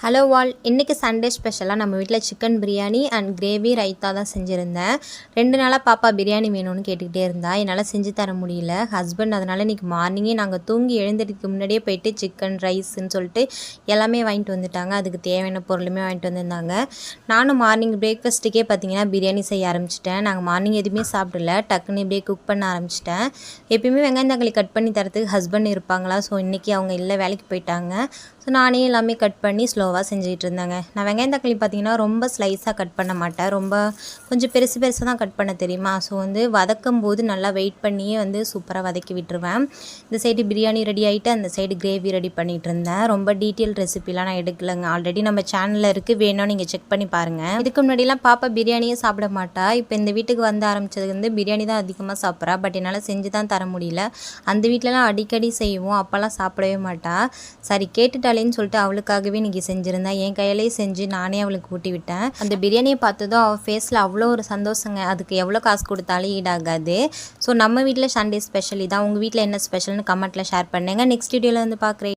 Hello வால், இன்றைக்கி Sunday ஸ்பெஷலாக நம்ம வீட்டில் chicken biryani and gravy raita தான் செஞ்சுருந்தேன். 2 நாளாக பாப்பா பிரியாணி வேணும்னு கேட்டுக்கிட்டே இருந்தா. என்னால் செஞ்சு தர முடியல. ஹஸ்பண்ட் அதனால் இன்றைக்கி மார்னிங்கே நாங்கள் தூங்கி எழுந்திரிக்கு முன்னாடியே போயிட்டு சிக்கன் ரைஸ்ன்னு சொல்லிட்டு எல்லாமே வாங்கிட்டு வந்துட்டாங்க. அதுக்கு தேவையான பொருளுமே வாங்கிட்டு வந்திருந்தாங்க. நானும் மார்னிங் பிரேக்ஃபாஸ்ட்டுக்கே பார்த்தீங்கன்னா பிரியாணி செய்ய ஆரம்பிச்சிட்டேன். நாங்கள் மார்னிங் எதுவுமே சாப்பிடல, டக்குன்னு இப்படியே குக் பண்ண ஆரம்பிச்சிட்டேன். எப்பயுமே வெங்காயம் தக்காளி கட் பண்ணி தரத்துக்கு ஹஸ்பண்ட் இருப்பாங்களா, ஸோ இன்றைக்கி அவங்க இல்லை, வேலைக்கு போயிட்டாங்க. ஸோ நானே எல்லாமே கட் பண்ணி ஸ்லோவாக செஞ்சுக்கிட்டு இருந்தேங்க. நான் வெங்காயம் தக்காளி பார்த்திங்கன்னா ரொம்ப ஸ்லைஸாக கட் பண்ண மாட்டேன், கொஞ்சம் பெருசு பெருசாக தான் கட் பண்ண தெரியுமா. ஸோ வதக்கும் போது நல்லா வெயிட் பண்ணியே சூப்பராக வதக்கி விட்டுருவேன். இந்த சைடு பிரியாணி ரெடி ஆகிட்டு அந்த சைடு கிரேவி ரெடி பண்ணிகிட்டு இருந்தேன். ரொம்ப டீட்டெயில் ரெசிபிலாம் நான் எடுக்கலைங்க, ஆல்ரெடி நம்ம சேனலில் இருக்குது, வேணும் நீங்கள் செக் பண்ணி பாருங்கள். இதுக்கு முன்னாடிலாம் பாப்பா பிரியாணியே சாப்பிட மாட்டா. இப்போ இந்த வீட்டுக்கு வந்து ஆரம்பித்தது பிரியாணி தான் அதிகமாக சாப்பிட்றா. பட் என்னால் செஞ்சு தான் தர முடியல. அந்த வீட்டிலலாம் அடிக்கடி செய்வோம், அப்போல்லாம் சாப்பிடவே மாட்டா. சரி கேட்டுட்டாலேன்னு சொல்லிட்டு அவளுக்காகவே இன்றைக்கி செஞ்சுருந்தேன். என் கையிலே செஞ்சு நானே அவளுக்கு ஊட்டி விட்டேன். அந்த பிரியாணியை பார்த்ததும் அவள் ஃபேஸில் அவ்வளோ ஒரு சந்தோஷங்க. அதுக்கு எவ்வளோ காசு கொடுத்தாலும் ஈடாகாது. ஸோ நம்ம வீட்டில் சண்டே ஸ்பெஷல் இதான். உங்கள் வீட்டில் என்ன ஸ்பெஷல்னு கமெண்ட்டில் ஷேர் பண்ணுங்கள். நெக்ஸ்ட் வீடியோவில் பார்க்குறேன்.